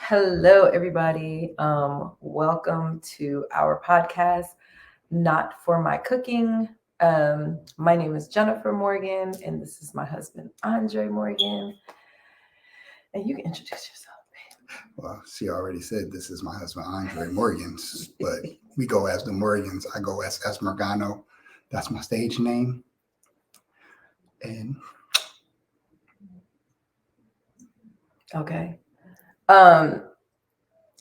Hello, everybody. Welcome to our podcast, Not for My Cooking. My name is Jennifer Morgan, and this is my husband, Andre Morgan. And you can introduce yourself. Well, she already said this is my husband, Andre Morgans, but we go as the Morgans. I go as Esmergano. That's my stage name. And Okay. Um,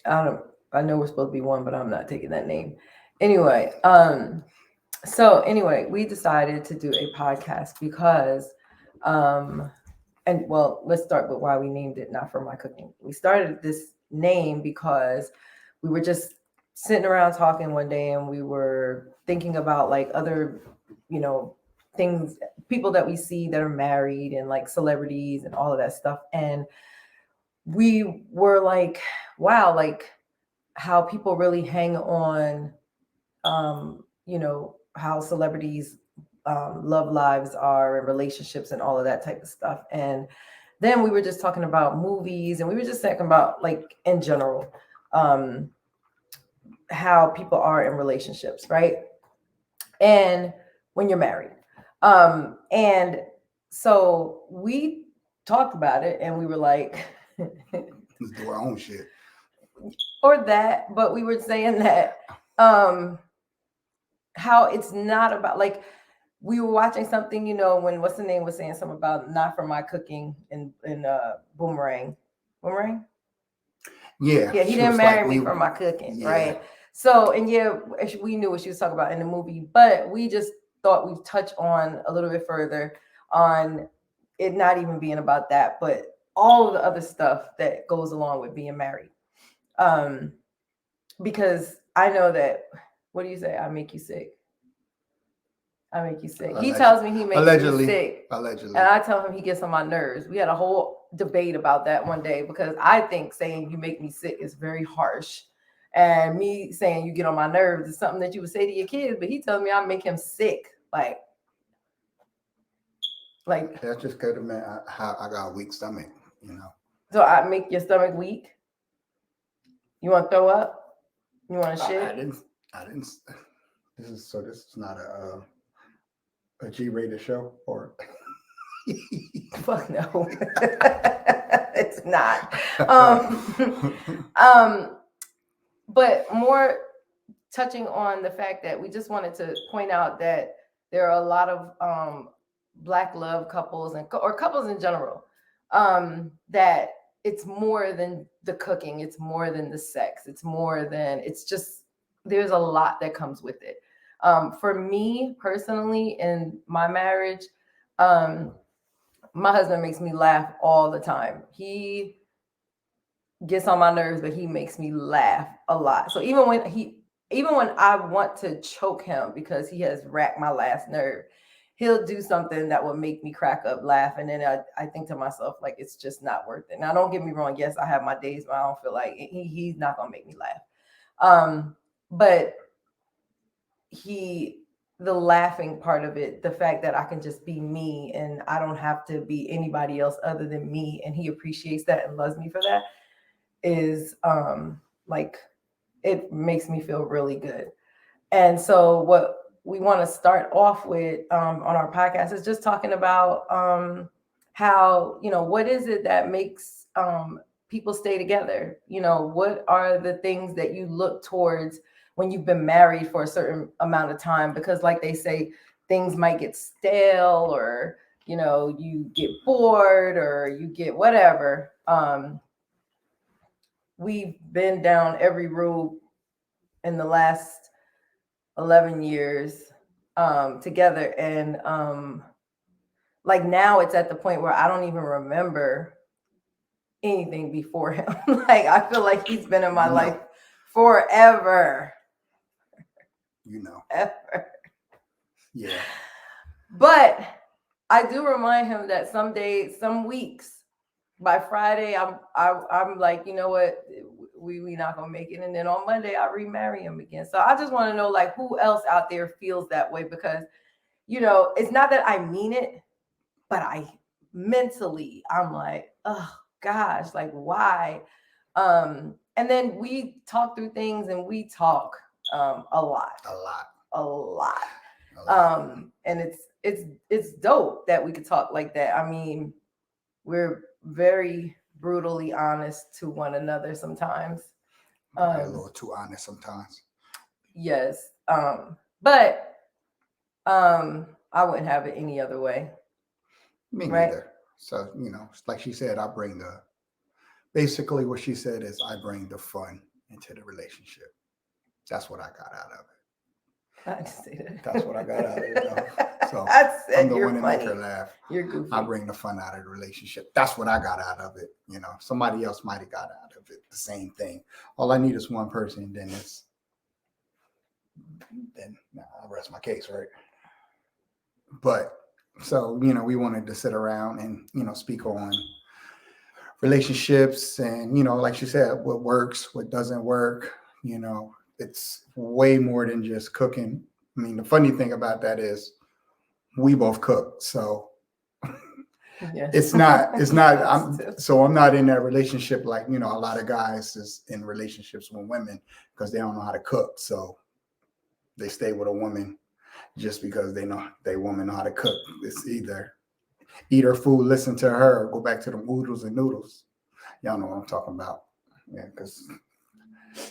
I don't. I know we're supposed to be one, but I'm not taking that name. Anyway. So we decided to do a podcast because, and well, let's start with why we named it Not for My Cooking. We started this name because we were just sitting around talking one day and we were thinking about like other, you know, things, people that we see that are married and like celebrities and all of that stuff. And we were like, wow, like how people really hang on, how celebrities love lives are and relationships and all of that type of stuff. And then we were just talking about movies and we were just talking about like in general um, how people are in relationships, right? And when you're married. And so we talked about it and we were like, let's do our own shit. or that, but we were saying that how it's not about like we were watching something, when what's the name was saying something about not for my cooking in Boomerang. Boomerang? Yeah, Yeah, he she didn't was like, marry me for my cooking, yeah. right? So, and yeah, we knew what she was talking about in the movie, but we just thought we'd touch on a little bit further on it not even being about that, but all of the other stuff that goes along with being married. Um, because I know that, what do you say? I make you sick. I make you sick. He tells me he makes me sick. Allegedly. And I tell him he gets on my nerves. We had a whole debate about that one day because I think saying you make me sick is very harsh. And me saying you get on my nerves is something that you would say to your kids, but he tells me I make him sick. Like That's just because, man, I got a weak stomach, So I make your stomach weak. You want to throw up? You want to shit? I didn't. This is not a G-rated show, or Fuck no. It's not. Um, but more touching on the fact that we just wanted to point out that there are a lot of black love couples or couples in general that it's more than the cooking, it's more than the sex, it's just there's a lot that comes with it. For me personally, in my marriage, my husband makes me laugh all the time. He gets on my nerves, but he makes me laugh a lot. So even when I want to choke him because he has racked my last nerve, he'll do something that will make me crack up laugh. And then I think to myself, like, it's just not worth it. Now, don't get me wrong. Yes, I have my days where I don't feel like he's not going to make me laugh. But the laughing part of it, the fact that I can just be me and I don't have to be anybody else other than me. And he appreciates that and loves me for that is like it makes me feel really good. And so what we want to start off with on our podcast is just talking about how, what is it that makes people stay together? What are the things that you look towards when you've been married for a certain amount of time? Because like they say, things might get stale or, you get bored or you get whatever. We've been down every road in the last 11 years together. And like now it's at the point where I don't even remember anything before him. Like I feel like he's been in my life forever. Ever. Yeah. But I do remind him that some days, some weeks, by Friday, I'm like, you know what, we not gonna make it, and then on Monday I remarry him again. So I just want to know like who else out there feels that way, because it's not that I mean it, but I mentally I'm like, oh gosh, like why? And then we talk through things, and we talk a lot, A lot. a lot. A lot. And it's dope that we could talk like that. I mean, we're very brutally honest to one another sometimes. Probably a little too honest sometimes. Yes. But I wouldn't have it any other way. Me Right? neither. So, like she said, basically what she said is I bring the fun into the relationship. That's what I got out of it. I just say that. That's what I got out of it, though. So I said I'm the you're one that funny. make her laugh. You're goofy. I bring the fun out of the relationship. That's what I got out of it. Somebody else might have got out of it the same thing. All I need is one person, then I'll rest my case, right? But so, we wanted to sit around and, speak on relationships and, like she said, what works, what doesn't work. It's way more than just cooking. I mean, the funny thing about that is we both cook. So Yes. it's not, I'm not in that relationship like, a lot of guys is in relationships with women because they don't know how to cook. So they stay with a woman just because they know they woman know how to cook. It's either eat her food, listen to her, or go back to the oodles and noodles. Y'all know what I'm talking about. Yeah, because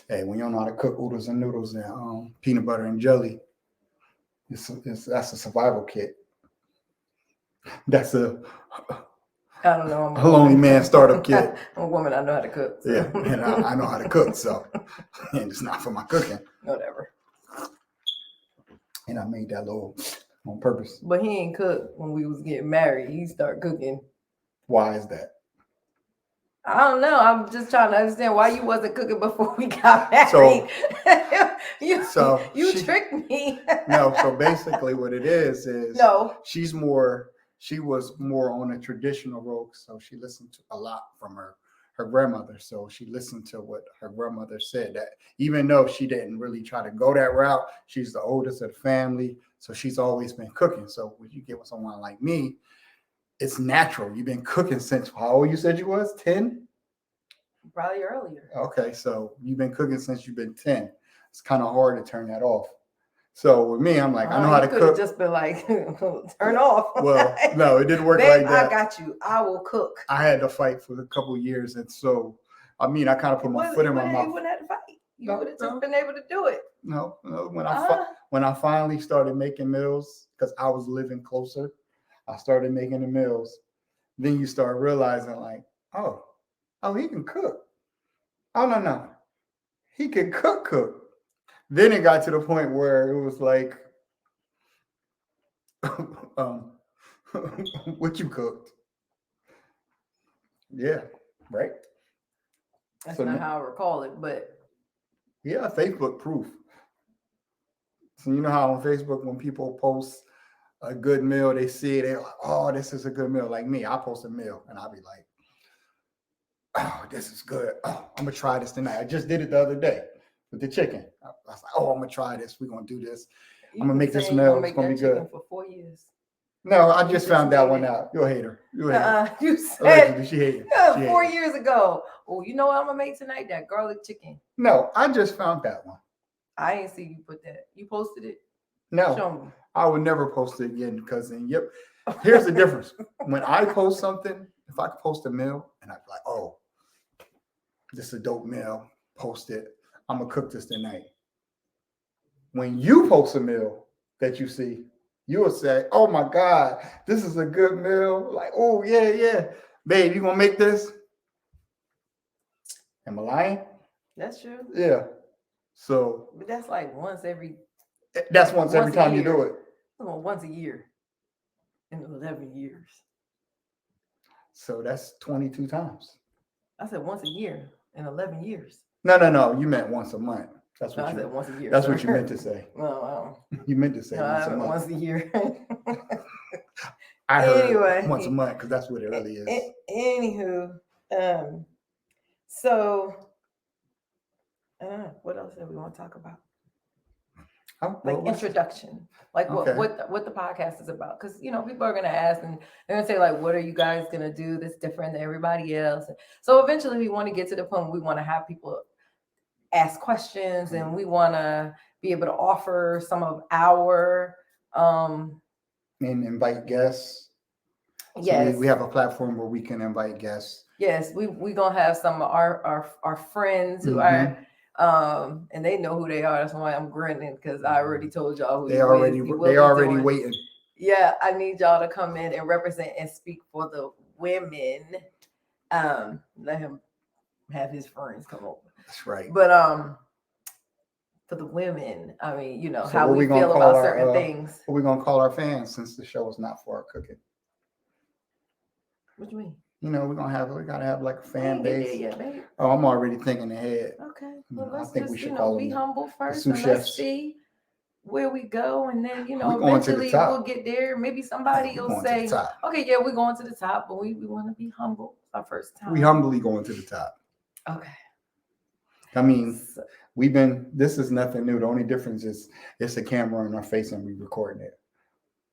hey, when you don't know how to cook oodles and noodles and peanut butter and jelly, that's a survival kit. That's I don't know. a lonely man startup kit. I'm a woman. I know how to cook. So. Yeah, and I know how to cook, so and it's not for my cooking. Whatever. And I made that little on purpose. But he ain't cook when we was getting married. He started cooking. Why is that? I don't know. I'm just trying to understand why you wasn't cooking before we got married. So you tricked me. No, so basically what it is no. She was more on a traditional road, so she listened to a lot from her grandmother. So she listened to what her grandmother said, that even though she didn't really try to go that route, she's the oldest of the family. So she's always been cooking. So when you get with someone like me, it's natural. You've been cooking since how old you said you was? 10? Probably earlier. Okay, so you've been cooking since you've been 10. It's kind of hard to turn that off. So with me, I'm like, I know how to cook. Just been like, turn off. Well, no, it didn't work like that. I got you. I will cook. I had to fight for a couple of years, and so I mean, I kind of put my foot in my mouth. You wouldn't have to fight. You would have just been able to do it. No. When I finally started making meals, because I was living closer, I started making the meals. Then you start realizing, like, oh, he can cook. Oh no, he can cook. Then it got to the point where it was like, what you cooked? Yeah, right. That's not how I recall it, but yeah, Facebook proof. So you know how on Facebook when people post a good meal, they see it, they're like, oh, this is a good meal. Like me, I post a meal and I'll be like, oh, this is good. Oh, I'm gonna try this tonight. I just did it the other day with the chicken. I was like, oh, I'm gonna try this. We're gonna do this. I'm gonna make this meal. It's gonna be good. For 4 years. No, I just found that one out. You're a hater. You said allegedly, she hated. 4 years ago. Oh, you know what I'm gonna make tonight? That garlic chicken. No, I just found that one. I ain't see you put that. You posted it? No. Show me. I would never post it again because then, yep. Here's the difference. When I post something, if I could post a meal and I'd be like, oh, this is a dope meal, post it. I'm gonna cook this tonight. When you post a meal that you see, you will say, oh my God, this is a good meal. Like, oh yeah. Babe, you gonna make this? Am I lying? That's true. Yeah. So but that's like once every time you do it. Once a year in 11 years. So that's 22 times. I said once a year in 11 years. No. You meant once a month. That's what I said once a year. That's what you meant to say. No. You meant to say once a year. I heard once a month because that's what it really is. Anywho, so what else do we want to talk about? Like introduction, like what the podcast is about. Because, you know, people are going to ask and they're going to say, like, what are you guys going to do that's different than everybody else? So eventually we want to get to the point where we want to have people ask questions and we want to be able to offer some of our and invite guests. Yes, so we have a platform where we can invite guests. Yes, we gonna have some of our friends who are and they know who they are. That's why I'm grinning, because I already told y'all who they already waiting. Yeah, I need y'all to come in and represent and speak for the women. Let him have his friends come over. That's right. But for the women, I mean, you know, so how we feel about certain things. What we gonna call our fans, since the show is not for our cooking? What do you mean? You know, we gotta have like a fan base. Yeah, babe. Oh, I'm already thinking ahead. Okay. Well, I think we should call them be humble first, and let's see where we go, and then, you know, eventually we'll get there. Maybe somebody will say, okay, yeah, we're going to the top, but we want to be humble our first time. We humbly going to the top. Okay. I mean, this is nothing new. The only difference is it's a camera in our face and we recording it.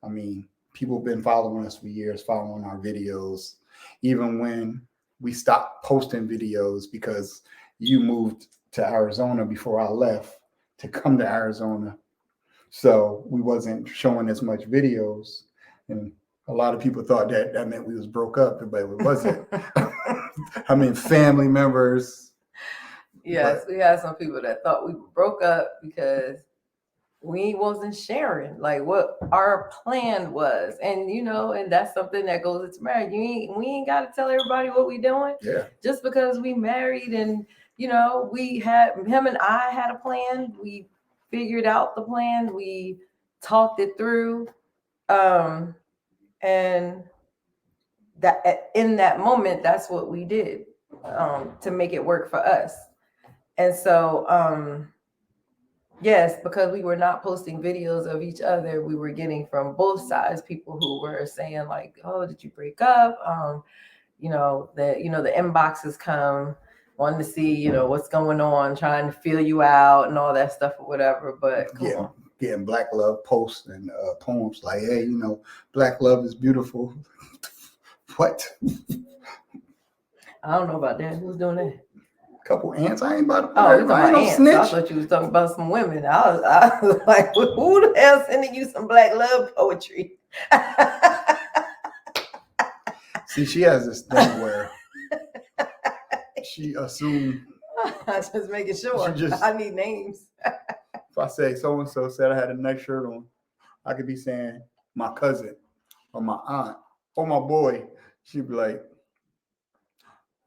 I mean, people have been following us for years, following our videos, even when we stopped posting videos because you moved to Arizona before I left to come to Arizona. So we wasn't showing as much videos. And a lot of people thought that meant we was broke up, but it wasn't. I mean, family members. Yes, we had some people that thought we broke up because we wasn't sharing like what our plan was. And, you know, and that's something that goes into marriage. We ain't got to tell everybody what we doing. Yeah. Just because we married and, you know, him and I had a plan. We figured out the plan. We talked it through. And that in that moment, that's what we did to make it work for us. And so, yes, because we were not posting videos of each other, we were getting from both sides people who were saying like, "Oh, did you break up?" The inboxes come wanting to see, you know, what's going on, trying to feel you out and all that stuff or whatever. But getting black love posts and poems like, "Hey, you know, black love is beautiful." What? I don't know about that. Who's doing that? Couple ants. I ain't about to. Oh, you talking about ants? Snitch. I thought you was talking about some women. I was like, who the hell sending you some black love poetry? See, she has this thing where she assumed. Just making sure. I need names. If I say so and so said I had a nice shirt on, I could be saying my cousin or my aunt or my boy. She'd be like,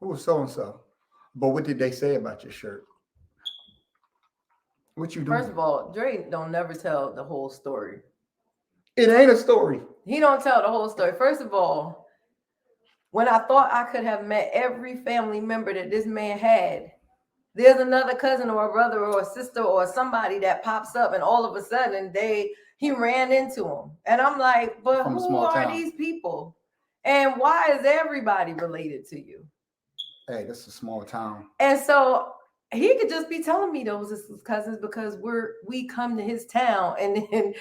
"Who was so and so?" But what did they say about your shirt? What you doing? First of all, Dre don't never tell the whole story. It ain't a story. He don't tell the whole story. First of all, when I thought I could have met every family member that this man had, there's another cousin or a brother or a sister or somebody that pops up, and all of a sudden he ran into him. And I'm like, but who are these people? And why is everybody related to you? Hey, this is a small town. And so he could just be telling me those is his cousins because we come to his town, and then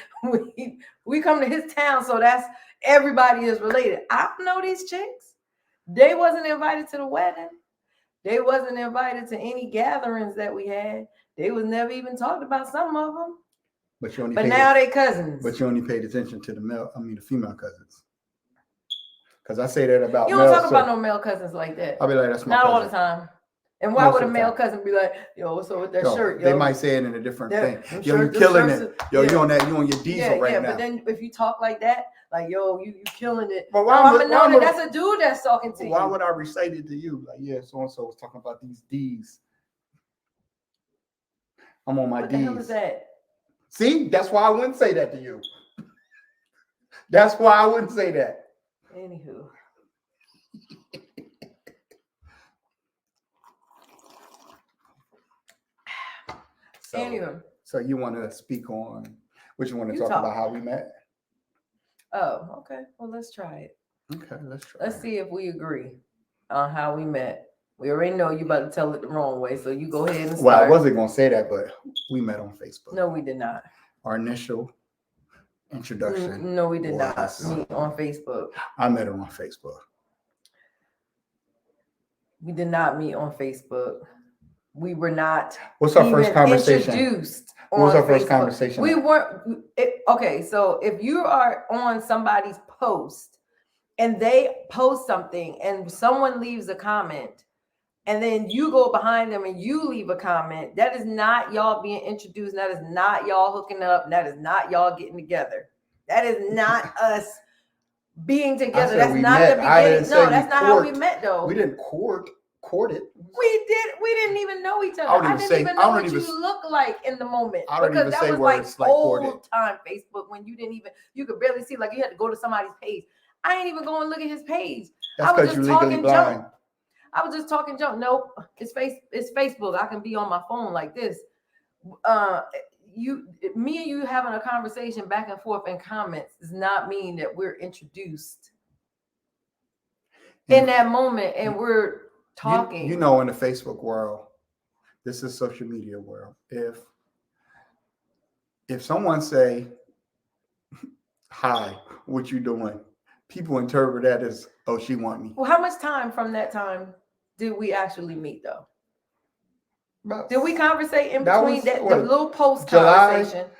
we come to his town, so that's everybody is related. I don't know these chicks. They wasn't invited to the wedding. They wasn't invited to any gatherings that we had. They was never even talked about, some of them. But now they cousins. But you only paid attention to the female cousins. Because I say that about you don't talk about no male cousins like that. I'll be like, that's my not cousin. All the time. And why would a male cousin be like, "Yo, what's up with that shirt?" Yo, they might say it in a different thing. Yo, you killing it. Yo, you on your diesel right now. Yeah, but then if you talk like that, like, yo, you killing it. But I'm gonna know that that's a dude that's talking to you. Why would I recite it to you? Like, yeah, so and so was talking about these D's. I'm on my D's. What the hell is that? See, that's why I wouldn't say that to you. That's why I wouldn't say that. Anywho. So you want to speak on what you want to talk about how we met? Oh, okay. Well, let's try it. Okay, let's try. Let's see if we agree on how we met. We already know you about to tell it the wrong way, so you go ahead and start. Well, I wasn't going to say that, but we met on Facebook. No, we did not. our initial introduction. No, we did not meet on Facebook. I met her on Facebook. We did not meet on Facebook. We were not. What's our first conversation? Introduced. What was our first conversation? We weren't. Okay, so if you are on somebody's post and they post something and someone leaves a comment, and then you go behind them and you leave a comment, that is not y'all being introduced. That is not y'all hooking up. That is not y'all getting together. That is not us being together. That's not the beginning. No, that's not how we met, though. We didn't court it. We didn't even know each other. I didn't even know what you look like in the moment. Because that was like old time Facebook when you could barely see, like you had to go to somebody's page. I ain't even go and look at his page. That's because you're legally blind. I was just talking junk. Nope, it's Facebook. I can be on my phone like this. Me and you having a conversation back and forth in comments does not mean that we're introduced in that moment and we're talking. You know, in the Facebook world, this is social media world. If someone say, "Hi, what you doing?" people interpret that as, "Oh, she want me." Well, how much time from that time did we actually meet, though? Did we conversate in between the little post conversation?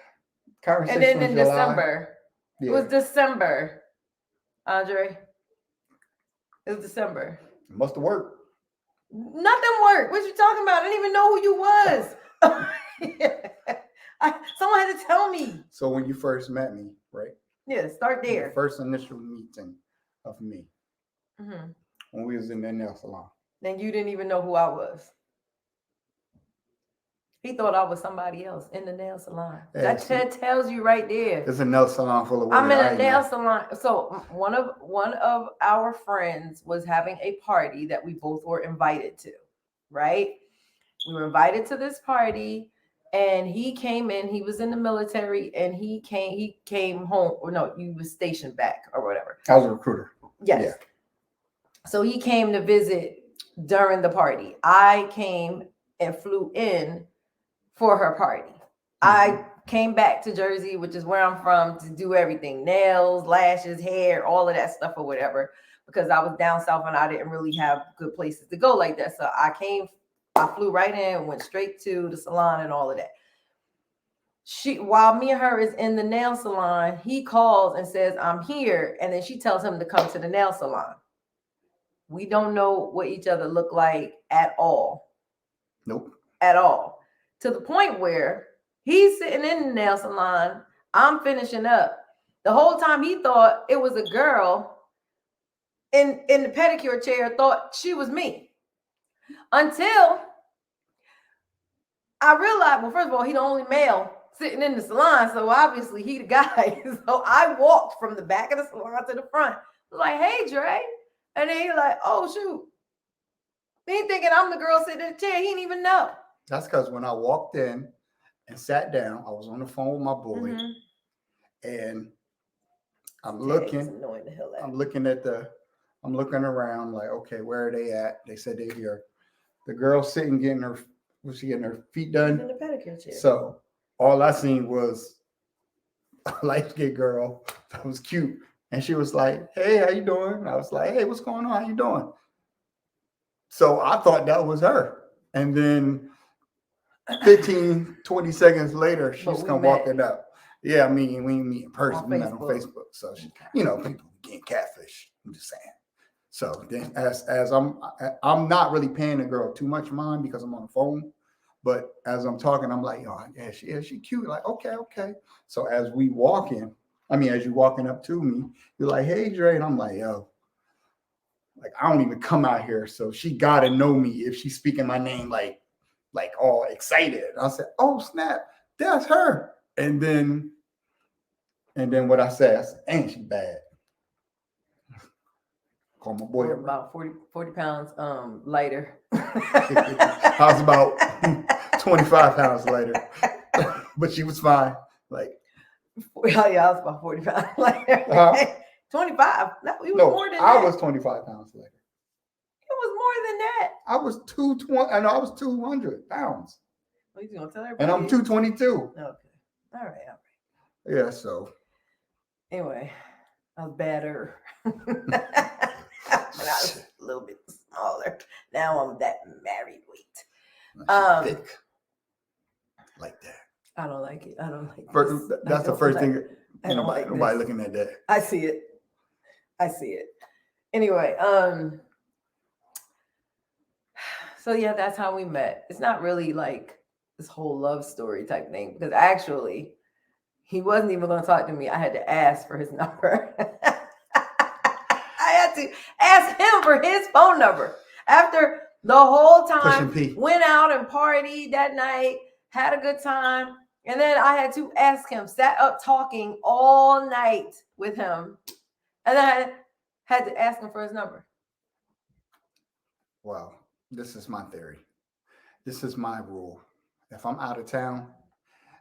And then in December. Yeah. It was December, Andre. It was December. It must have worked. Nothing worked. What you talking about? I didn't even know who you was. Someone had to tell me. So when you first met me, right? Yeah, start there. The first initial meeting of me. Mm-hmm. When we was in that nail salon. Then you didn't even know who I was. He thought I was somebody else in the nail salon. That tells you right there. It's a nail salon full of women. I'm in a nail salon. So one of our friends was having a party that we both were invited to, right? We were invited to this party, and he came in. He was in the military, and he came home. Or no, he was stationed back or whatever. I was a recruiter. Yes. Yeah. So he came to visit during the party. I came and flew in for her party. Mm-hmm. I came back to Jersey, which is where I'm from, to do everything, nails, lashes, hair, all of that stuff or whatever, because I was down south and I didn't really have good places to go like that. So I flew right in, went straight to the salon and all of that. While me and her is in the nail salon, he calls and says, "I'm here." And then she tells him to come to the nail salon. We don't know what each other look like at all. Nope. At all. To the point where he's sitting in the nail salon, I'm finishing up. The whole time he thought it was a girl in the pedicure chair, thought she was me. Until I realized, well, first of all, he the only male sitting in the salon, so obviously he the guy. So I walked from the back of the salon to the front. I was like, "Hey, Dre." And then he's like, "Oh, shoot." He thinking I'm the girl sitting in the chair. He didn't even know. That's because when I walked in and sat down, I was on the phone with my boy, mm-hmm. and I'm looking around like, okay, where are they at? They said they're here. The girl sitting getting her feet done? In the pedicure chair. So all I seen was a light-skinned girl that was cute. And she was like, "Hey, how you doing?" And I was like, "Hey, what's going on? How you doing?" So I thought that was her. And then 15, 20 seconds later, she's come walking up. Yeah, I mean, we didn't meet in person. We met on Facebook. So, people getting catfish. I'm just saying. So then as I'm not really paying the girl too much mind because I'm on the phone. But as I'm talking, I'm like, "Oh, yeah, she cute." Like, okay. So as you walking up to me, you're like, "Hey, Dre." And I'm like, "Yo, like, I don't even come out here. So she got to know me if she's speaking my name, like all excited." I said, "Oh, snap. That's her." And then what I said, "Ain't she bad?" Call my boy. About 40 pounds lighter. I was about 25 pounds lighter, but she was fine. Like, I was about 40 pounds lighter. 25. No, more than that. I was 25 pounds lighter. It was more than that. I was 220. I know I was 200 pounds. Well, you gonna tell everybody? And I'm 222. Okay. All right. Yeah, so anyway, I was better when I was a little bit smaller. Now I'm that married weight. thick like that. I don't like it. I don't like First, this. that's the first thing. Nobody Looking at that. I see it. Anyway, so yeah, that's how we met. It's not really like this whole love story type thing because actually he wasn't even going to talk to me. I had to ask for his number. I had to ask him for his phone number after the whole time went out and partied that night, had a good time. And then I had to ask him, sat up talking all night with him. And then I had to ask him for his number. Well, this is my theory. This is my rule. If I'm out of town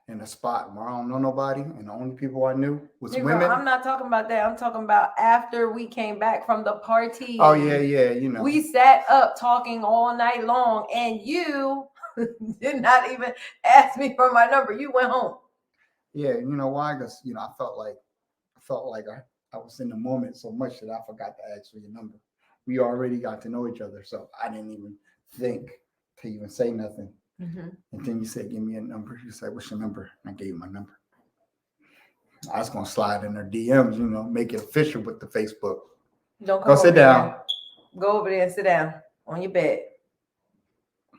in a spot where I don't know nobody and the only people I knew was women. I'm not talking about that. I'm talking about after we came back from the party. Oh, yeah, you know. We sat up talking all night long and you did not even ask me for my number. You went home. Yeah, you know why? Because, I felt like I was in the moment so much that I forgot to ask for your number. We already got to know each other, so I didn't even think to even say nothing. Mm-hmm. And then you said, give me a number. You said, what's your number? And I gave you my number. I was going to slide in their DMs, make it official with the Facebook. Don't go sit down. There. Go over there and sit down on your bed.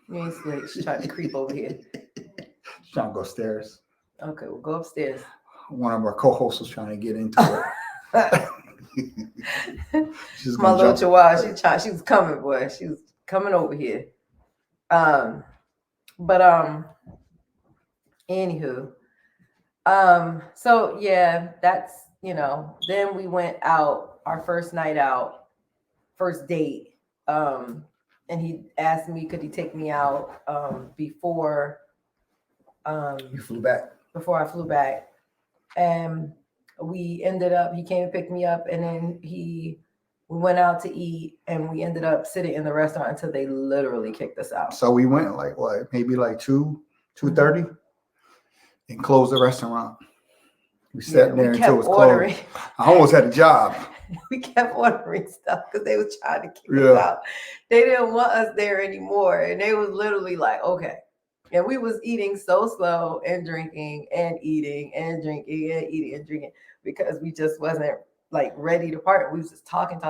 You ain't slick. She's trying to creep over here. She's trying to go upstairs. Okay, we'll go upstairs. One of our co-hosts was trying to get into it. My little chihuahua, she was coming, boy. She was coming over here. Anywho. So yeah, that's, then we went out, our first night out, first date. And he asked me, could he take me out before you flew back? Before I flew back. And he came and picked me up, and then we went out to eat, and we ended up sitting in the restaurant until they literally kicked us out. So we went like what, maybe like 2:30 and closed the restaurant. We sat there until it was closed. I almost had a job. We kept ordering stuff because they were trying to kick us out. They didn't want us there anymore. And they was literally like, okay. And we was eating so slow and drinking and eating and drinking and eating and drinking because we just wasn't like ready to part. We was just talking.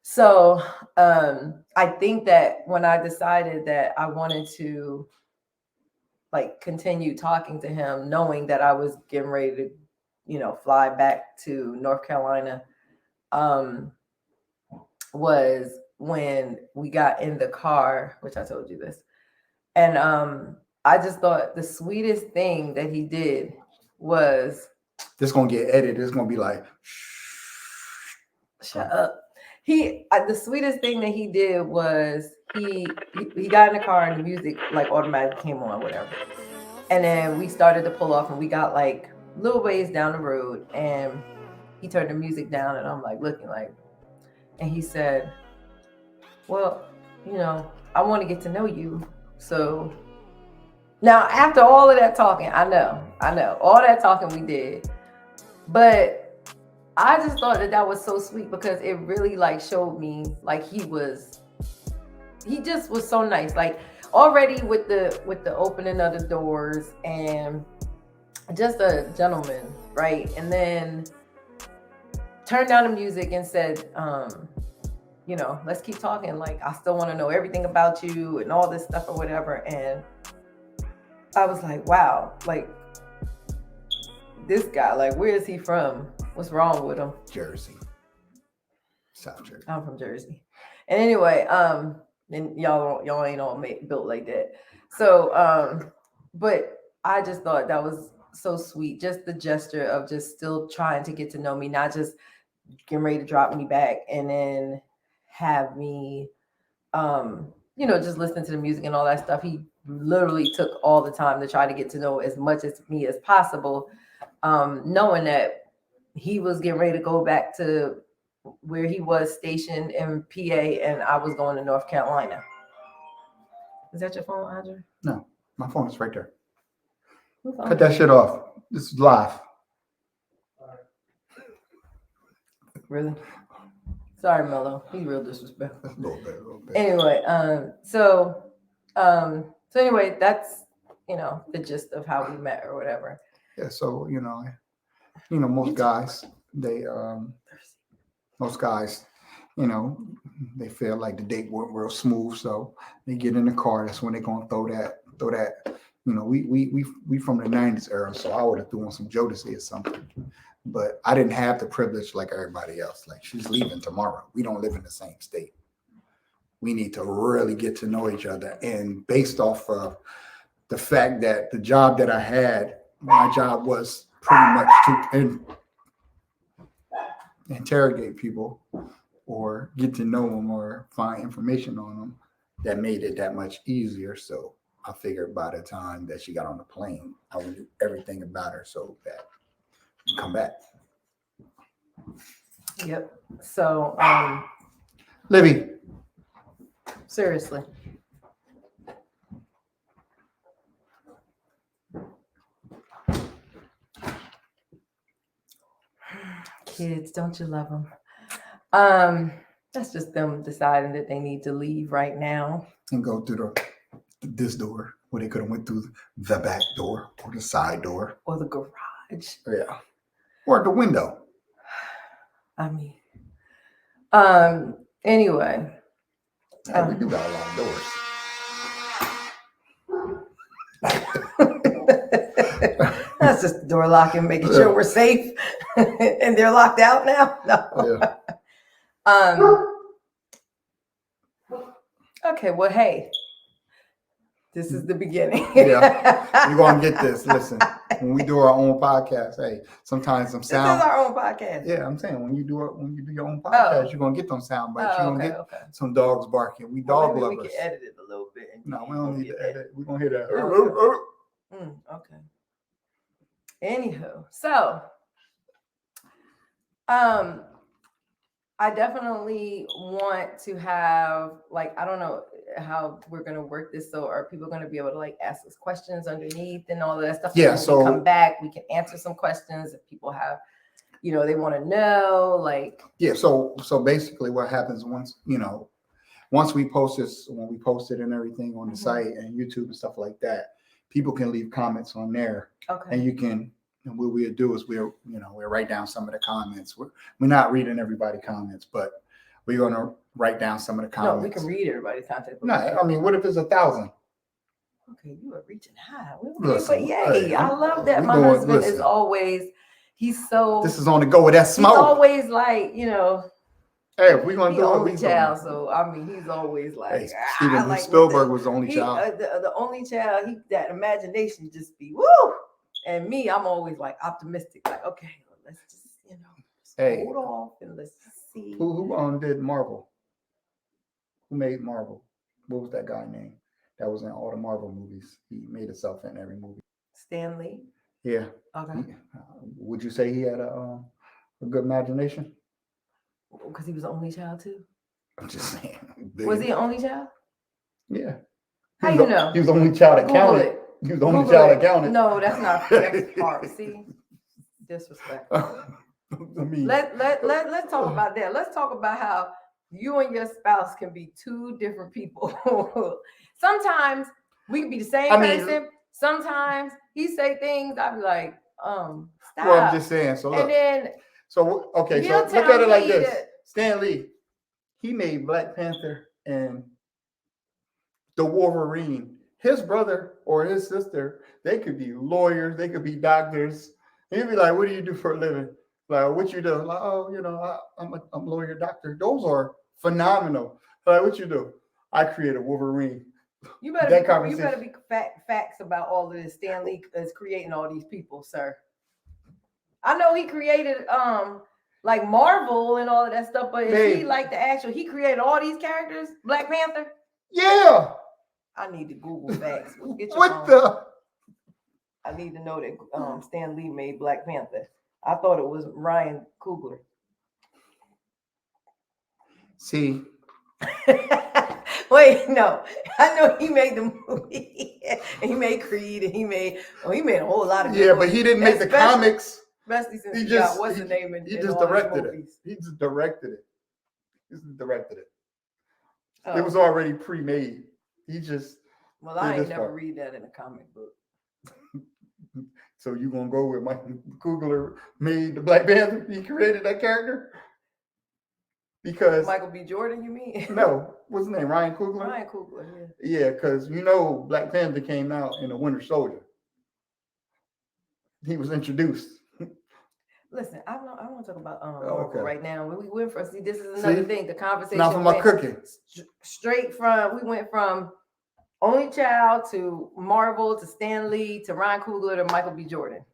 So I think that when I decided that I wanted to like continue talking to him, knowing that I was getting ready to, fly back to North Carolina, was when we got in the car, which I told you this. And I just thought the sweetest thing that he did was, this gonna get edited. It's gonna be like, shut up. The sweetest thing that he did was he got in the car and the music like automatically came on, whatever. And then we started to pull off and we got like little ways down the road and he turned the music down and I'm like looking like, and he said, well, I want to get to know you. So now after all of that talking, I know all that talking we did, but I just thought that was so sweet because it really like showed me like he just was so nice. Like already with the opening of the doors and just a gentleman, right? And then turned down the music and said, let's keep talking. Like, I still want to know everything about you and all this stuff or whatever. And I was like, wow, like this guy, like, where is he from? What's wrong with him? Jersey. South Jersey. I'm from Jersey. And anyway, and y'all ain't all built like that. So, but I just thought that was so sweet. Just the gesture of just still trying to get to know me, not just getting ready to drop me back and then have me, just listen to the music and all that stuff. He literally took all the time to try to get to know as much as me as possible, knowing that he was getting ready to go back to where he was stationed in PA and I was going to North Carolina. Is that your phone, Audrey? No, my phone is right there. Cut that shit off. This is live. Really? Sorry, Mello. He's real disrespectful. A little bit. Anyway, so anyway, that's the gist of how we met or whatever. Yeah, so most guys, they feel like the date went real smooth, so they get in the car. That's when they're gonna throw that. We from the '90s era, so I would have thrown some Jodeci or something. But I didn't have the privilege like everybody else. Like, she's leaving tomorrow. We don't live in the same state. We need to really get to know each other. And based off of the fact that the job that I had, my job was pretty much to interrogate people or get to know them or find information on them, that made it that much easier. So I figured by the time that she got on the plane, I would do everything about her so that she'd come back. Yep. So, Libby. Seriously. Kids, don't you love them? That's just them deciding that they need to leave right now and go through this door, where they could have went through the back door or the side door or the garage. Yeah, or the window. I mean, anyway. Yeah, we do got a lot of doors. That's just the door locking, making sure we're safe, and they're locked out now. No. Yeah. Okay. Well, hey, this is the beginning. Yeah, you're gonna get this. Listen, when we do our own podcast, hey, sometimes some sound. This is our own podcast. Yeah, I'm saying when you do your own podcast, you're gonna get them sound bites. You're gonna get some dogs barking. We dog lovers. We can edit it a little bit. No, we don't need to edit. We're gonna hear that. Okay. Anywho, so I definitely want to have, like, I don't know how we're going to work this. So are people going to be able to like ask us questions underneath and all of that stuff? Yeah. So we come back, we can answer some questions if people have, they want to know, like. Yeah. So basically what happens once we post this, when we post it and everything on the site and YouTube and stuff like that, people can leave comments on there. Okay. And what we'll do is we'll write down some of the comments. We're not reading everybody's comments, but we're going to write down some of the comments. No, we can read everybody's content. No, I mean, what if it's 1,000? Okay, you are reaching high. But yay, I love that. My husband is always, he's so. This is on the go with that smoke. He's always like, Hey, we're gonna do only child, so I mean, he's always like. Hey, Steven Spielberg was the only child. The only child. That imagination just be woo. And me, I'm always like optimistic. Like, okay, let's just hold off and let's see. Who did Marvel? Who made Marvel? What was that guy name? That was in all the Marvel movies. He made himself in every movie. Stan Lee. Yeah. Okay. Would you say he had a good imagination? Because he was the only child too. I'm just saying. Was he an only child? Yeah. How you know? He was the only child that counted. He was the only child that counted. No, that's not. That's hard. See, disrespect. I mean, let's talk about that. Let's talk about how you and your spouse can be two different people. Sometimes we can be the same person. Sometimes he say things, I'll be like, stop. Well, I'm just saying. So look. And then. So okay. So look at it like this. Stan Lee, he made Black Panther and the Wolverine. His brother or his sister, they could be lawyers, they could be doctors. He'd be like, "What do you do for a living?" Like, "What you do?" Like, "Oh, I'm a lawyer, doctor." Those are phenomenal. Like, "What you do?" "I create a Wolverine." You better be facts about all of this. Stan Lee is creating all these people, sir. I know he created like Marvel and all of that stuff, but is he like the actual? He created all these characters. Black Panther. Yeah. I need to Google facts. I need to know that Stan Lee made Black Panther. I thought it was Ryan Coogler. See, Wait, no. I know he made the movie. And he made Creed, and he made a whole lot of good Yeah, movies. but he didn't make the comics. Especially since He he just got what's the name he in just all his directed it. movies. He just directed it. He just directed it. Oh. It was already pre-made. He just. Well, I ain't never read that in a comic book. So you gonna go with Michael Coogler made the Black Panther? He created that character? Because Michael B. Jordan, you mean? No, what's his name? Ryan Coogler? Ryan Coogler, yeah. Yeah, because Black Panther came out in the Winter Soldier. He was introduced. Listen, I don't want to talk about Marvel right now. When we went from this is another thing. The conversation. Not for my cooking. Straight from we went from Only Child to Marvel to Stan Lee to Ryan Coogler to Michael B. Jordan.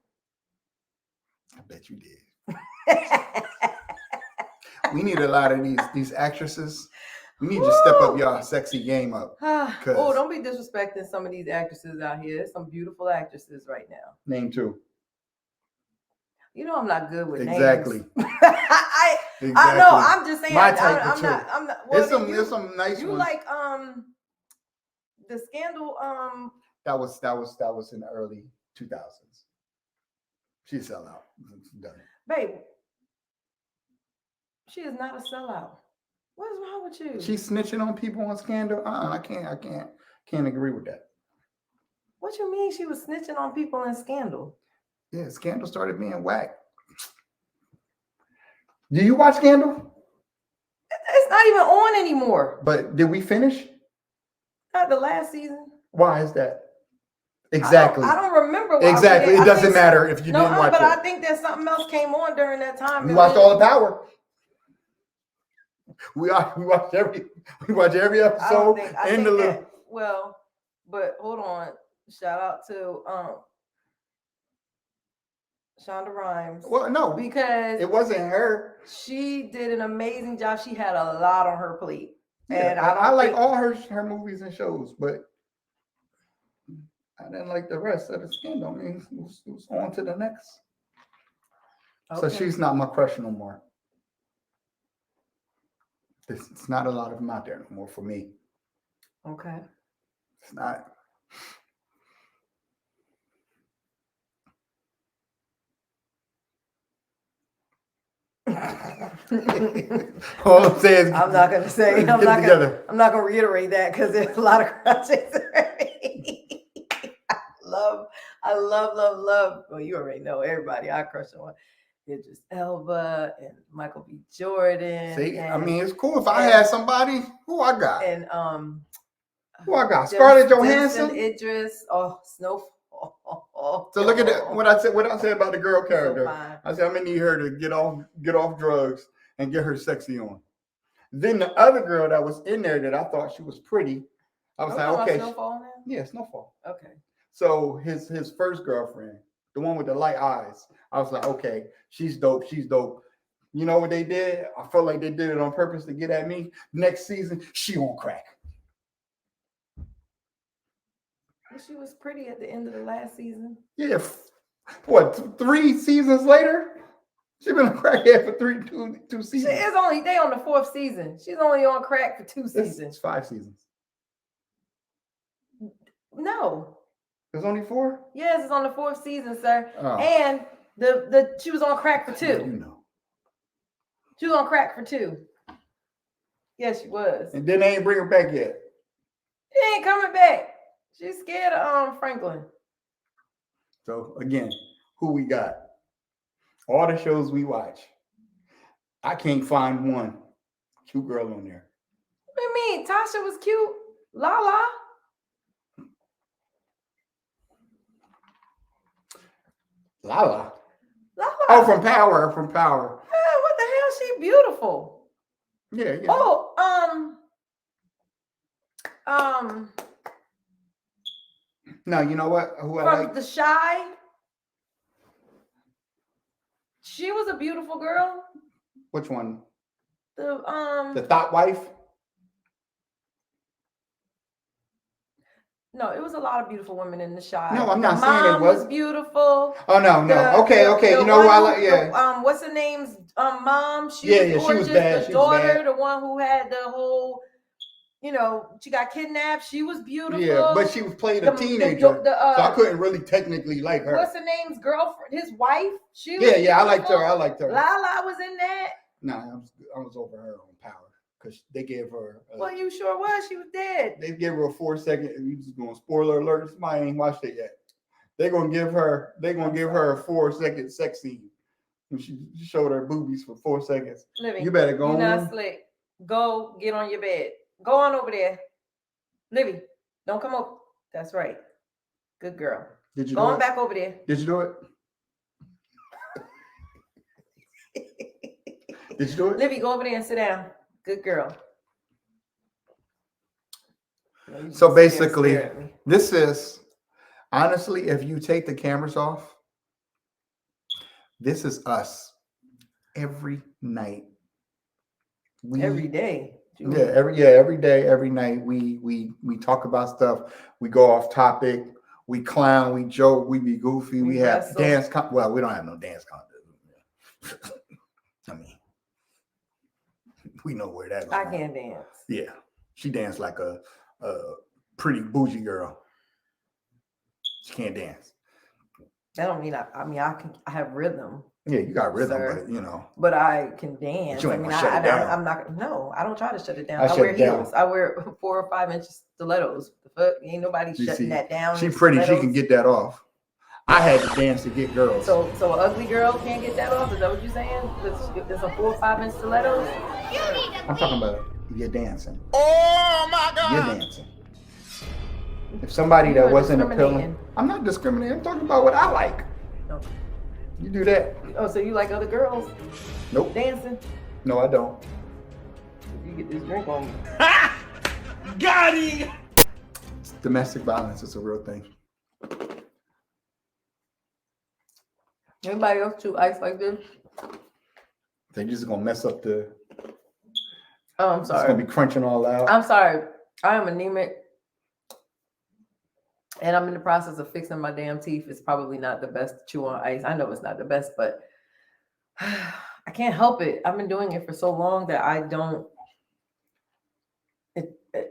I bet you did. We need a lot of these actresses. We need to step up y'all sexy game up. Oh, don't be disrespecting some of these actresses out here. There's some beautiful actresses right now. Name two. You know I'm not good with exactly. names. I know. I'm just saying. My type of I'm not. Well, there's some nice you ones. like the Scandal. That was in the early 2000s. She a sellout. Done. Babe, she is not a sellout. What is wrong with you? She's snitching on people on Scandal. I can't agree with that. What you mean she was snitching on people in Scandal? Yeah, Scandal started being whack. Do you watch Scandal? It's not even on anymore. But did we finish? Not the last season. Why is that? Exactly. I don't remember. Exactly. It doesn't matter if you didn't watch it. But I think that something else came on during that time. We watched all the Power. We watch every episode in the loop. Well, but hold on. Shout out to Shonda Rhimes. Well, no, because it wasn't her. She did an amazing job. She had a lot on her plate. Yeah, and I like all her movies and shows, but I didn't like the rest of the Scandal. I mean, it was on to the next. Okay. So she's not my crush no more. It's not a lot of them out there no more for me. Okay. It's not. All I'm saying is I'm not gonna reiterate that because there's a lot of crushes. I love. Well, you already know everybody I crush on. Idris Elba and Michael B. Jordan. See, I mean, it's cool if I had somebody. Who I got? And who I got? Scarlett Johansson. Idris. Oh, Snowfall. So look at that. What I said about the girl character. I said I'm gonna need her to get off drugs and get her sexy on. Then the other girl that was in there that I thought she was pretty, I was like, okay. Snowfall now? Yeah, Snowfall. Okay. So his first girlfriend, the one with the light eyes, I was like, okay, she's dope. You know what they did? I felt like they did it on purpose to get at me. Next season, she on crack. She was pretty at the end of the last season. Yeah. What, 3 seasons later? She's been on crackhead for two seasons. They on the 4th season. She's only on crack for 2 seasons. It's 5 seasons. No. There's only 4? Yes, it's on the 4th season, sir. Oh. And she was on crack for 2. Yeah, you know. She was on crack for 2. Yes, she was. And then they ain't bring her back yet. She ain't coming back. She's scared of Franklin. So again, who we got? All the shows we watch. I can't find one cute girl on there. What do you mean? Tasha was cute. Lala. Lala. Oh, from Power. Yeah, what the hell? She beautiful. Yeah. Oh, No, you know what? Who I from like? The Shy. She was a beautiful girl. Which one? The Thought Wife. No, it was a lot of beautiful women in The Shy. No, I'm not saying it was beautiful. Oh no. Okay. You know who I like? Yeah. What's her name's mom? She was bad. The daughter, the one who had the whole you know, she got kidnapped. She was beautiful. Yeah, but she was playing a teenager, so I couldn't really technically like her. What's her name's girlfriend? His wife. She was yeah, I liked her. I liked her. Lala was in that. Nah, I was over her on Power because they gave her. Well, you sure was. She was dead. They gave her a 4-second. You just going spoiler alert. Somebody ain't watched it yet. They're gonna give her a 4-second sex scene. When she showed her boobies for 4 seconds. Livy, you better go. You're not slick. Go get on your bed. Go on over there. Livy, don't come up. That's right. Good girl. Did you go on back over there? Did you do it? Did you do it? Livy, go over there and sit down. Good girl. So basically, this is honestly, if you take the cameras off, this is us every night. Every day. Yeah, every day, every night. We talk about stuff. We go off topic. We clown. We joke. We be goofy. We have dance. Well, we don't have no dance contest. I mean, we know where that goes. I can't dance. Yeah, she danced like a pretty bougie girl. She can't dance. That don't mean I have rhythm. Yeah, you got rhythm, sir. But you know. But I can dance. I mean, I'm not. No, I don't try to shut it down. I wear heels. I wear 4 or 5 inch stilettos. The fuck, ain't nobody shutting that down. She's pretty. Stilettos. She can get that off. I had to dance to get girls. So an ugly girl can't get that off. Is that what you're saying? There's a 4 or 5 inch stilettos. I'm talking about you're dancing. Oh my God! You're dancing. If somebody that wasn't appealing, I'm not discriminating. I'm talking about what I like. No. You do that. Oh, so you like other girls? Nope. Dancing? No, I don't. You get this drink on me. Got it! Domestic violence is a real thing. Anybody else chew ice like this? They're just gonna mess up the. Oh, I'm sorry. It's gonna be crunching all out. I'm sorry. I am anemic. And I'm in the process of fixing my damn teeth. It's probably not the best to chew on ice. I know it's not the best, but I can't help it. I've been doing it for so long that I don't.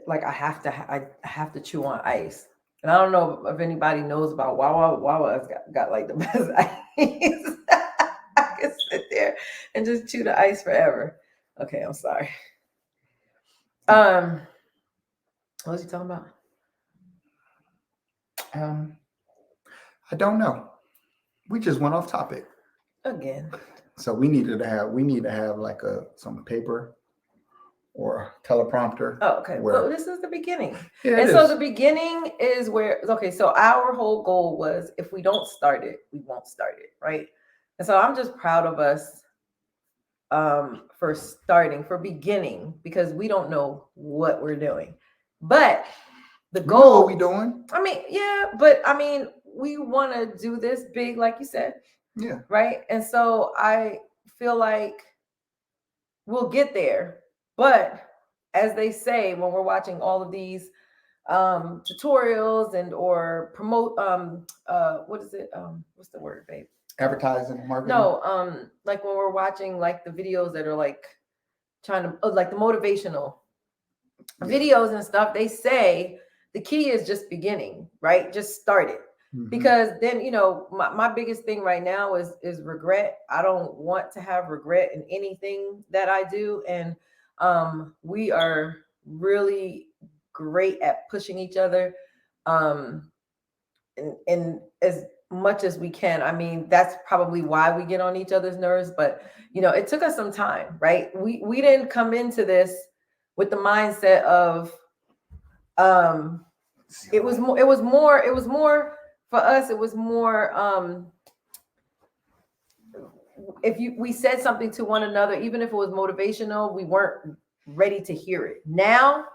Like I have to chew on ice. And I don't know if anybody knows about Wawa's got like the best ice. I can sit there and just chew the ice forever. Okay, I'm sorry. What was he talking about? I don't know. We just went off topic again. So we need to have like some paper or a teleprompter. Oh, okay. Well, this is the beginning. Yeah, and so the beginning is where, okay, so our whole goal was if we don't start it, we won't start it, right? And so I'm just proud of us for beginning, because we don't know what we're doing. But the goal, what we doing? I mean, yeah, but I mean, we want to do this big, like you said. Yeah. Right. And so I feel like we'll get there. But as they say, when we're watching all of these tutorials or promote, what is it? What's the word, babe? Advertising, marketing. No, like when we're watching like the videos that are like trying to like the motivational videos and stuff, they say the key is just beginning, right? Just start it. Mm-hmm. Because then, you know, my biggest thing right now is regret. I don't want to have regret in anything that I do. And we are really great at pushing each other and as much as we can. I mean, that's probably why we get on each other's nerves. But, you know, it took us some time, right? We didn't come into this with the mindset of it was more for us. It was more if we said something to one another, even if it was motivational, we weren't ready to hear it. Now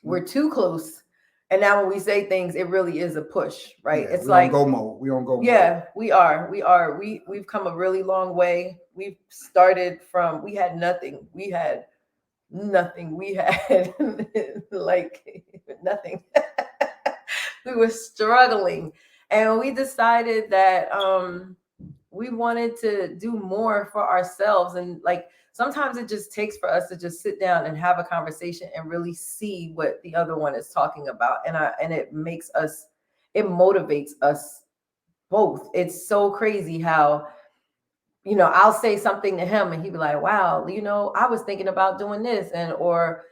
we're too close. And now when we say things, it really is a push, right? Yeah, it's like go mode. We on go mode. Yeah, we are. We've come a really long way. We've started from, we had nothing. We had like nothing. We were struggling. And we decided that we wanted to do more for ourselves. And like sometimes it just takes for us to just sit down and have a conversation and really see what the other one is talking about. And it makes us, it motivates us both. It's so crazy how, I'll say something to him and he'd be like, wow, I was thinking about doing this, and then or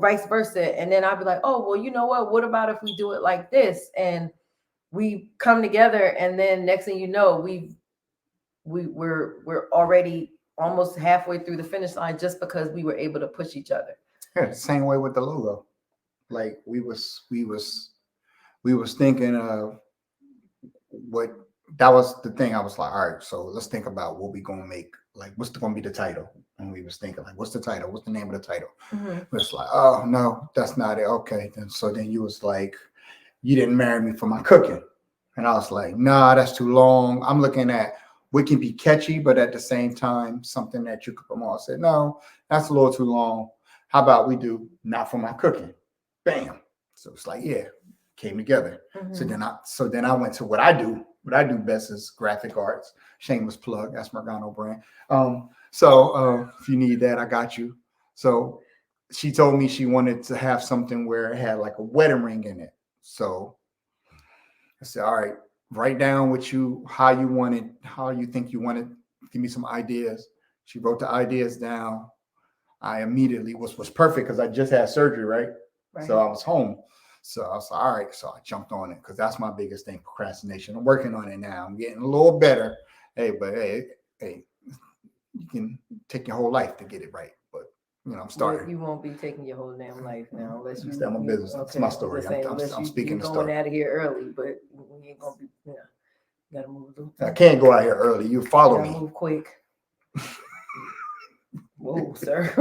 vice versa. And then I'd be like, oh, well, you know what about if we do it like this? And we come together, and then next thing you know, we're already almost halfway through the finish line just because we were able to push each other. Yeah, same way with the logo. Like we was thinking of what that was the thing. I was like, all right, so let's think about what we gonna make. Like, what's gonna be the title? And we was thinking, like, what's the title? What's the name of the title? Mm-hmm. It's like, oh no, that's not it. Okay, then you was like, you didn't marry me for my cooking, and I was like, nah, that's too long. I'm looking at what can be catchy, but at the same time, something that you could promote. I said, no, that's a little too long. How about we do Not For My Cooking? Bam. So it's like, yeah, came together. Mm-hmm. So then I went to what I do. What I do best is graphic arts. Shameless plug. That's Morgano brand. So if you need that, I got you. So she told me she wanted to have something where it had like a wedding ring in it. So I said, all right, write down how you think you want it. Give me some ideas. She wrote the ideas down. I immediately was perfect because I just had surgery, right? So I was home. So I was like, all right. So I jumped on it because that's my biggest thing, procrastination. I'm working on it now. I'm getting a little better. Hey, you can take your whole life to get it right. But I'm starting. You won't be taking your whole damn life now unless you. That's my business. That's my story. I'm speaking the story. Going out of here early, but we ain't gonna be. Yeah, you gotta move. I can't go out here early. You follow me. Move quick. Whoa, sir.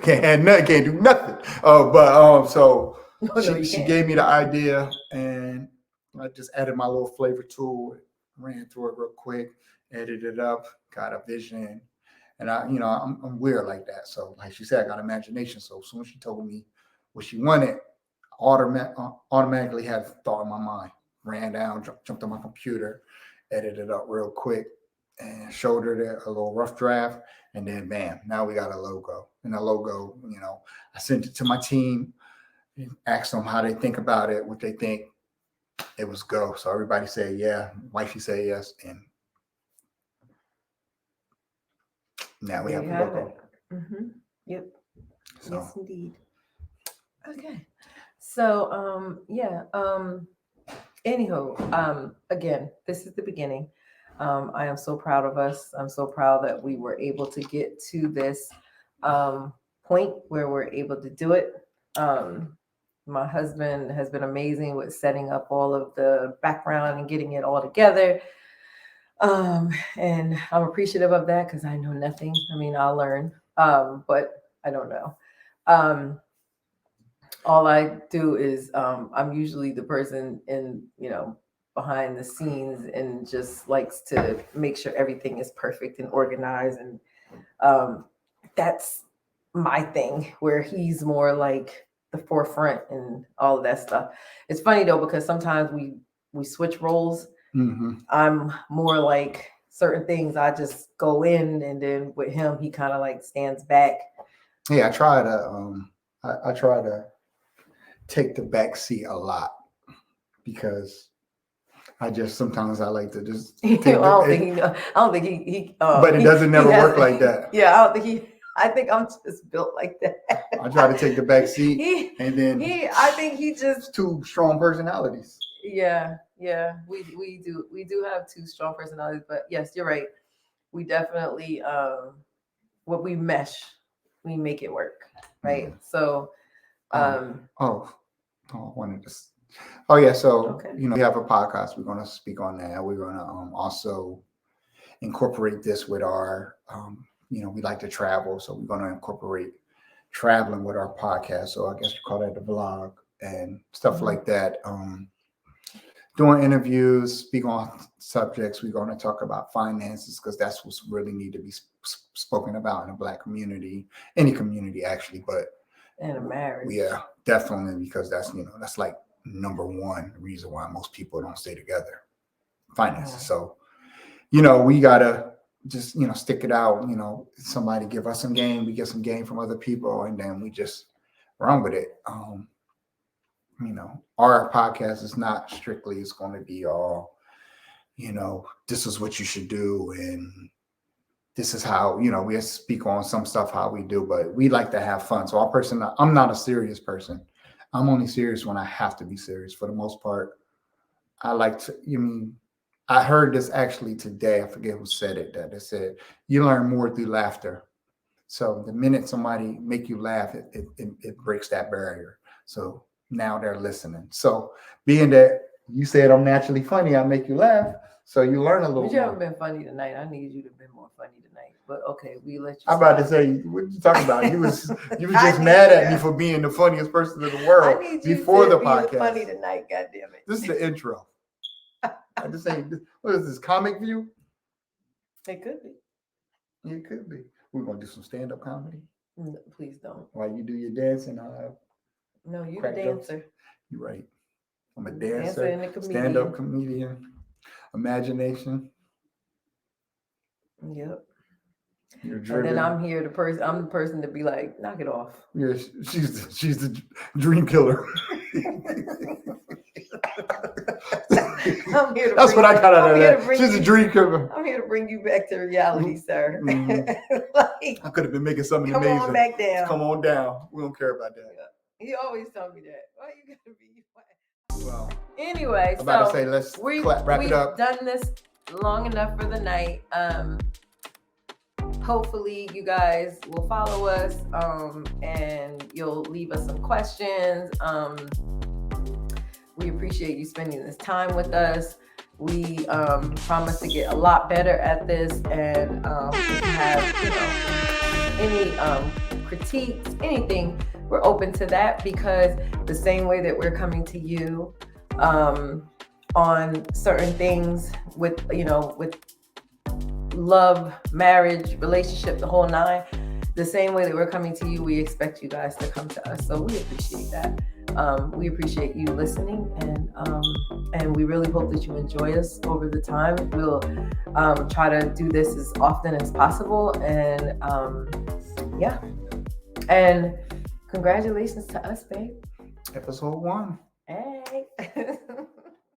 Can't do nothing. So she gave me the idea, and I just added my little flavor to it, ran through it real quick, edited it up, got a vision, and I'm weird like that. So like she said, I got imagination. So as soon as she told me what she wanted, automatically had a thought in my mind. Ran down, jumped on my computer, edited it up real quick, and showed her a little rough draft. And then bam, now we got a logo. And the logo, I sent it to my team, asked them how they think about it, what they think. It was go. So everybody said yeah. Wifey said yes. And now we have the logo. Mm-hmm. Yep. So. Yes, indeed. Okay. So anywho, again, this is the beginning. I am so proud of us. I'm so proud that we were able to get to this point where we're able to do it. My husband has been amazing with setting up all of the background and getting it all together. And I'm appreciative of that because I know nothing. I mean, I'll learn, but I don't know. All I do is I'm usually the person behind the scenes and just likes to make sure everything is perfect and organized, and that's my thing, where he's more like the forefront and all of that stuff. It's funny though, because sometimes we switch roles. Mm-hmm. I'm more like certain things I just go in, and then with him he kind of like stands back. Yeah, I try to take the back seat a lot because I like to just. I don't think he. But it doesn't never work like that. Yeah, I don't think he. I think I'm just built like that. I try to take the back seat, and then I think he just two strong personalities. Yeah, we do have two strong personalities, but yes, you're right. We definitely what we mesh, we make it work, right? Mm-hmm. So I wanted to. Oh yeah, so okay. We have a podcast. We're going to speak on that. We're going to also incorporate this with our. We like to travel, so we're going to incorporate traveling with our podcast. So I guess you call that the vlog and stuff mm-hmm. like that. Doing interviews, speak on subjects. We're going to talk about finances because that's what's really need to be spoken about in the Black community, any community actually, but in a marriage. Yeah, definitely, because that's like number one reason why most people don't stay together. finances. So, you know, we gotta just, you know, stick it out. You know, somebody give us some game, we get some game from other people, and then we just run with it. You know, our podcast is not strictly, it's going to be all, you know, this is what you should do, and this is how, you know, we speak on some stuff how we do, but we like to have fun. So I'm not a serious person. I'm only serious when I have to be serious. For the most part, I like to, I heard this actually today. I forget who said it, that they said, you learn more through laughter. So the minute somebody make you laugh, it breaks that barrier. So now they're listening. So being that you said I'm naturally funny, I make you laugh. So you learn a little But you haven't more. been funny tonight. I need you to be more funny tonight. But okay, we let you. I'm about to say, what you talking about? You was just mad at me for being the funniest person in the world I need you before to the be podcast. funny tonight, goddamn it. This is the intro. I just say, what is this, Comic View? It could be. It could be. We're gonna do some stand-up comedy. No, please don't. While you do your dancing, no, you're crack the dancer. jokes. You're right. I'm a Dancer and a dancer, comedian. stand-up comedian, imagination. Yep. You're And driven. then I'm here, I'm the person to be like, knock it off. Yeah, she's the dream killer. I'm here to That's what I got out of that. She's a dream killer. I'm here to bring you back to reality, sir. Like, I could have been making something amazing. Come on back down. Come on down. We don't care about that. He always tell me that. Why you gotta be? Well, anyway, I'm about to say, let's wrap it up. We've done this long enough for the night. Hopefully you guys will follow us and you'll leave us some questions. We appreciate you spending this time with us. We promise to get a lot better at this, and if you have, any critiques, anything, we're open to that, because the same way that we're coming to you on certain things with love, marriage, relationship, the whole nine, the same way that we're coming to you, we expect you guys to come to us. So we appreciate that. We appreciate you listening, and we really hope that you enjoy us over the time. We'll try to do this as often as possible, and yeah. And congratulations to us, babe. Episode 1. Hey.